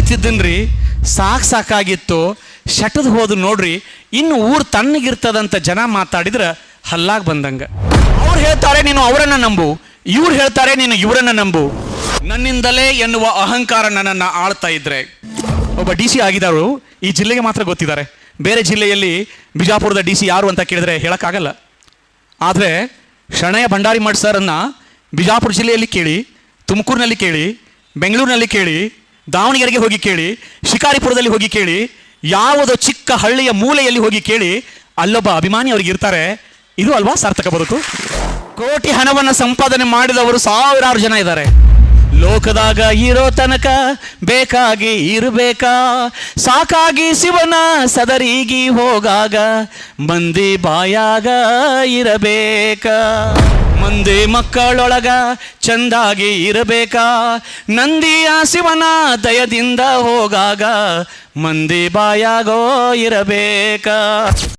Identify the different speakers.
Speaker 1: ಕೂತಿದ್ದನ್ರಿ, ಸಾಕಾಗಿತ್ತು, ಶಟದ್ ಹೋದು ನೋಡ್ರಿ. ಇನ್ನು ಊರು ತಣ್ಣಗಿರ್ತದಂತ ಜನ ಮಾತಾಡಿದ್ರೆ ಹಲ್ಲಾಗ್ ಬಂದಂಗ. ಅವ್ರು ಹೇಳ್ತಾರೆ ನೀನು ಅವರನ್ನ ನಂಬು, ಇವ್ರು ಹೇಳ್ತಾರೆ ನೀನು ಇವರನ್ನ ನಂಬು. ನನ್ನಿಂದಲೇ ಎನ್ನುವ ಅಹಂಕಾರ ನನ್ನನ್ನು ಆಳ್ತಾ ಇದ್ರೆ. ಒಬ್ಬ ಡಿ ಸಿ ಆಗಿದವರು ಈ ಜಿಲ್ಲೆಗೆ ಮಾತ್ರ ಗೊತ್ತಿದ್ದಾರೆ. ಬೇರೆ ಜಿಲ್ಲೆಯಲ್ಲಿ ಬಿಜಾಪುರದ ಡಿ ಸಿ ಯಾರು ಅಂತ ಕೇಳಿದ್ರೆ ಹೇಳೋಕ್ಕಾಗಲ್ಲ. ಆದರೆ ಶರಣಯ್ಯ ಭಂಡಾರಿ ಮಠ್ ಸರನ್ನು ಬಿಜಾಪುರ ಜಿಲ್ಲೆಯಲ್ಲಿ ಕೇಳಿ, ತುಮಕೂರಿನಲ್ಲಿ ಕೇಳಿ, ಬೆಂಗಳೂರಿನಲ್ಲಿ ಕೇಳಿ, ದಾವಣಗೆರೆಗೆ ಹೋಗಿ ಕೇಳಿ, ಶಿಕಾರಿಪುರದಲ್ಲಿ ಹೋಗಿ ಕೇಳಿ, ಯಾವುದೋ ಚಿಕ್ಕ ಹಳ್ಳಿಯ ಮೂಲೆಯಲ್ಲಿ ಹೋಗಿ ಕೇಳಿ, ಅಲ್ಲೊಬ್ಬ ಅಭಿಮಾನಿ ಅವ್ರಿಗೆ ಇರ್ತಾರೆ. ಇದು ಅಲ್ವಾ ಸಾರ್ಥಕ ಬದುಕು? ಕೋಟಿ ಹಣವನ್ನು ಸಂಪಾದನೆ ಮಾಡಿದವರು ಸಾವಿರಾರು ಜನ ಇದ್ದಾರೆ. ಲೋಕದಾಗ ಇರೋ ತನಕ ಬೇಕಾಗಿ ಇರಬೇಕಾ, ಸಾಕಾಗಿ ಶಿವನ ಸದರಿಗಿ ಹೋಗಾಗ ಮಂದಿ ಬಾಯಾಗ ಇರಬೇಕಾ, ಮಂದಿ ಮಕ್ಕಳೊಳಗ ಚಂದಾಗಿ ಇರಬೇಕಾ, ನಂದಿಯ ಶಿವನ ದಯದಿಂದ ಹೋಗಾಗ ಮಂದಿ ಬಾಯಾಗೋ ಇರಬೇಕಾ.